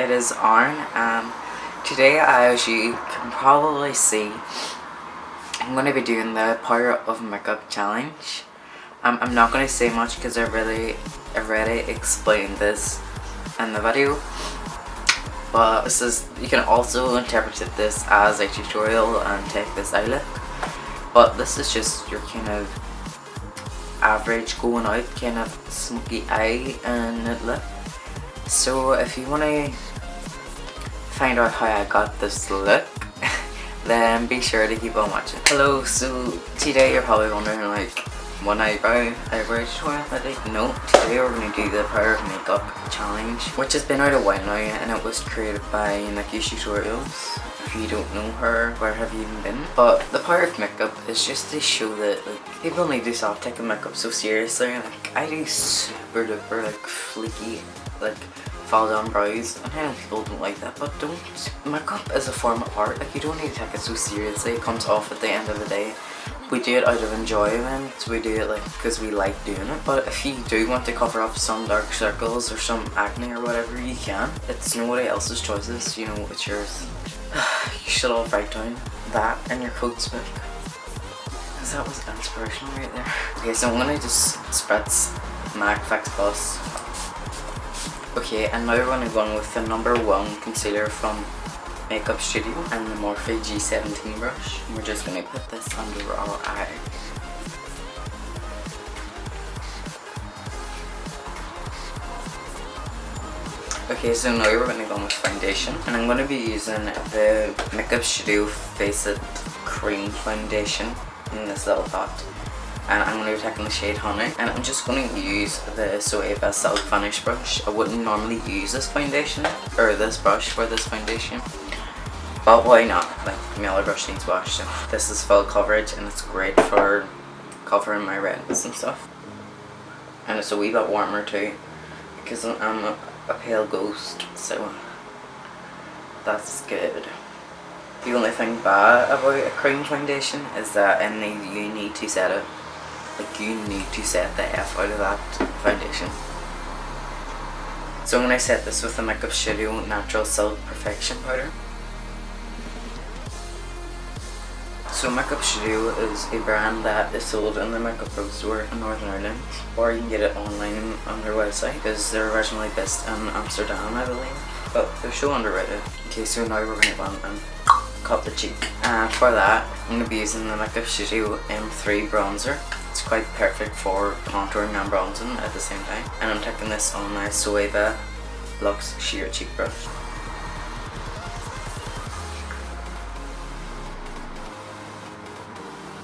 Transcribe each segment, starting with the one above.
it is Arn. Today, as you can probably see, I'm going to be doing the Power of Makeup challenge. I'm not going to say much because I've already explained this in the video. But you can also interpret this as a tutorial and take this eye look. But this is just your kind of average going out kind of smoky eye and look. So if you want to find out how I got this look, then be sure to keep on watching. Hello, so today you're probably wondering like, one eyebrow tutorial? No, today we're going to do the Power of Makeup challenge, which has been out a while now and it was created by Nikki Tutorials. If you don't know her, where have you even been? But the Power of Makeup is just to show that like people need to stop taking makeup so seriously. Like I do super duper like flaky like fall down brows, and I know people don't like that, but don't. Makeup is a form of art. Like you don't need to take it so seriously. It comes off at the end of the day. We do it out of enjoyment. We do it like because we like doing it. But if you do want to cover up some dark circles or some acne or whatever, you can. It's nobody else's choices. You know, it's yours. You should all write down that in your quotes book, because that was inspirational right there. Okay, so I'm gonna just spritz MAC Fix Plus. Okay, and now we're going to go on with the #1 concealer from Makeup Studio and the Morphe G17 brush. And we're just going to put this under our eye. Okay, so now we're going to go on with foundation, and I'm going to be using the Makeup Studio Face It Cream Foundation in this little pot. And I'm going to be taking the shade Honey, and I'm just going to use the Zoeva Silk Finish brush. I wouldn't normally use this foundation, or this brush for this foundation, but why not? Like, my other brush needs wash, and this is full coverage and it's great for covering my redness and stuff. And it's a wee bit warmer too, because I'm a pale ghost, so that's good. The only thing bad about a cream foundation is that you need to set it. Like you need to set the F out of that foundation. So I'm going to set this with the Makeup Studio Natural Silk Perfection Powder. So Makeup Studio is a brand that is sold in the Makeup Pro store in Northern Ireland, or you can get it online on their website, because they're originally based in Amsterdam, I believe, but they're so underrated. Okay, so now we're going to go on and cut the cheek. And for that, I'm going to be using the Makeup Studio M3 bronzer. It's quite perfect for contouring and bronzing at the same time. And I'm taking this on my Zoeva Luxe Sheer Cheek Brush.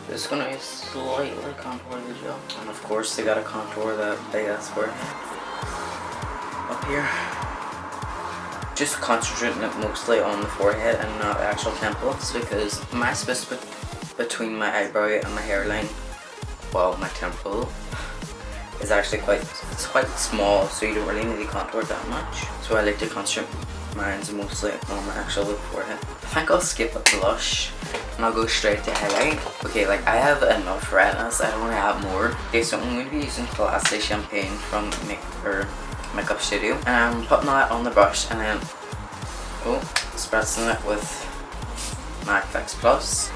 Just going to slightly contour the gel. And of course, they got to contour that big ass forehead up here. Just concentrating it mostly on the forehead and not actual temples, because my space between my eyebrow and my hairline, well, my temple, is actually quite small, so you don't really need to contour that much. So I like to concentrate mine mostly on my actual forehead. I think I'll skip a blush and I'll go straight to highlight. Okay, like I have enough redness, I don't want to add more. Okay, so I'm going to be using Classy Champagne from Makeup Studio, and I'm putting that on the brush and then spritzing it with MAC Fix Plus.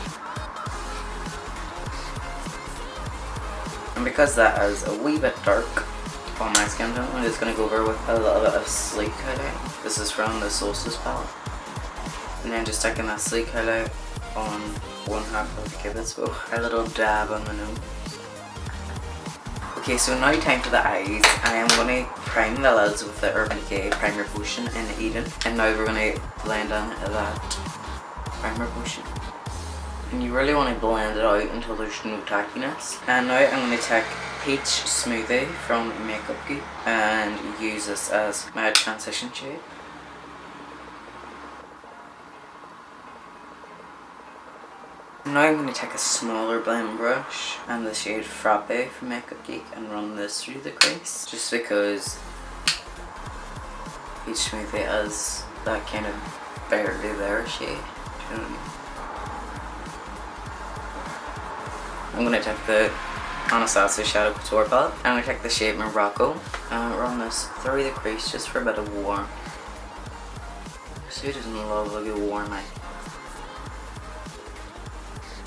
And because that is a wee bit dark on my skin tone, I'm just going to go over with a little bit of sleek highlight. This is from the Solstice palette. And then just taking that sleek highlight on one half of the Cupid's bow, a little dab on the nose. Okay, so now time for the eyes. I am going to prime the lids with the Urban Decay Primer Potion in Eden. And now we're going to blend in that primer potion. And you really want to blend it out until there's no tackiness. And now I'm going to take Peach Smoothie from Makeup Geek and use this as my transition shade. Now I'm going to take a smaller blend brush and the shade Frappe from Makeup Geek and run this through the crease, just because Peach Smoothie is that kind of barely there shade. Do you know what I mean? I'm going to take the Anastasia Shadow Couture palette. I'm going to take the shade Morocco and run this through the crease just for a bit of warmth. Who doesn't love a good warm eye?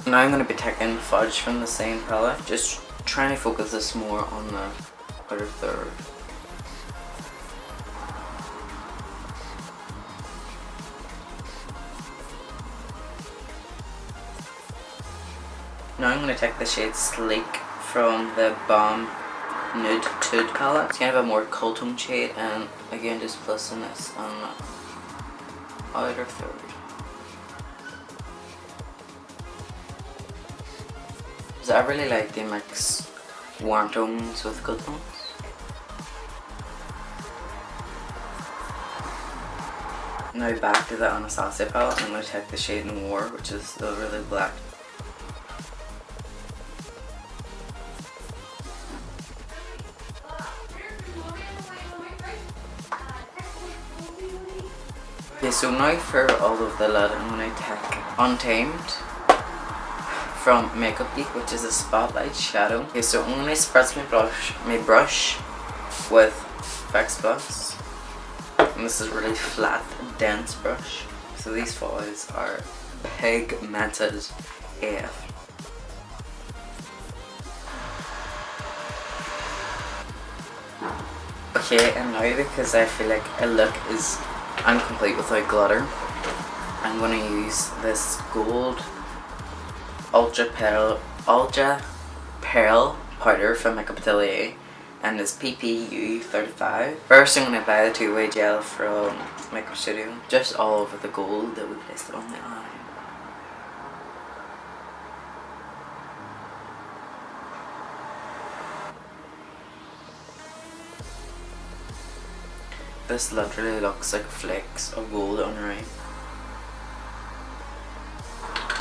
Now I'm going to be taking Fudge from the same palette, just trying to focus this more on the outer third. Now I'm going to take the shade Sleek from the Balm Nude Tude palette. It's kind of a more cool tone shade, and again just placing this on the outer third. So I really like to mix warm tones with cool tones. Now back to the Anastasia palette. I'm going to take the shade Noir, which is the really black. Okay, so now for all of the lid, I'm going to take Untamed from Makeup Geek, which is a spotlight shadow. Okay, so I'm going to spritz my brush with Fix Plus. And this is a really flat, dense brush. So these foils are pigmented AF. Okay, and now because I feel like a look is incomplete without glitter, I'm going to use this gold Ultra Pearl powder from Makeup Atelier, and this PPU35. First I'm going to apply the two-way gel from Makeup Studio, just all over the gold that we placed on the eye. This literally looks like flakes of gold on your eye.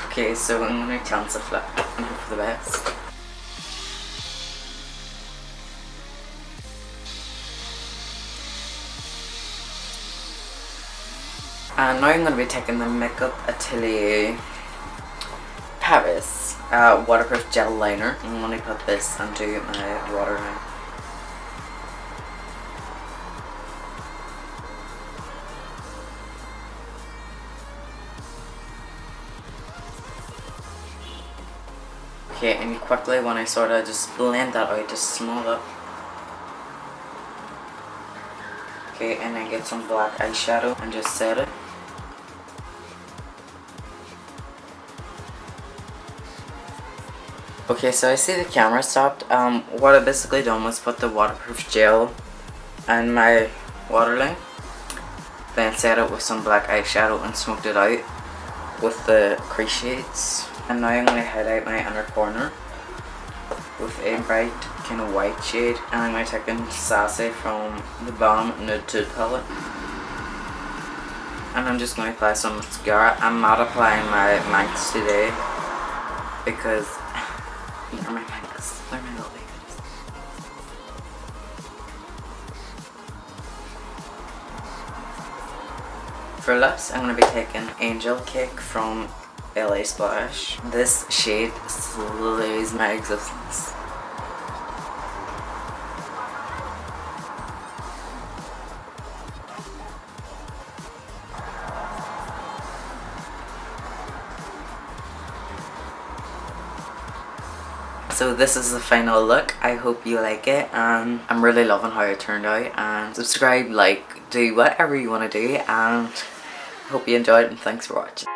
Okay, so I'm going to chance a flip and hope for the best. And now I'm going to be taking the Makeup Atelier Paris waterproof gel liner. I'm going to put this into my waterline. Okay, and quickly when I sort of just blend that out, just smooth up. Okay, and then get some black eyeshadow and just set it. Okay, so I see the camera stopped. What I basically done was put the waterproof gel on my waterline, then set it with some black eyeshadow and smoked it out with the crease shades. And now I'm going to highlight my inner corner with a bright kind of white shade, and I'm going to take in Sassy from the Balm Nude Tude palette. And I'm just going to apply some mascara. I'm not applying my Manx today because they're my Manx. They're my little babies. For lips, I'm going to be taking Angel Cake from LA Splash. This shade slays my existence. So this is the final look. I hope you like it, and I'm really loving how it turned out. And subscribe, like, do whatever you want to do, and hope you enjoyed it, and thanks for watching.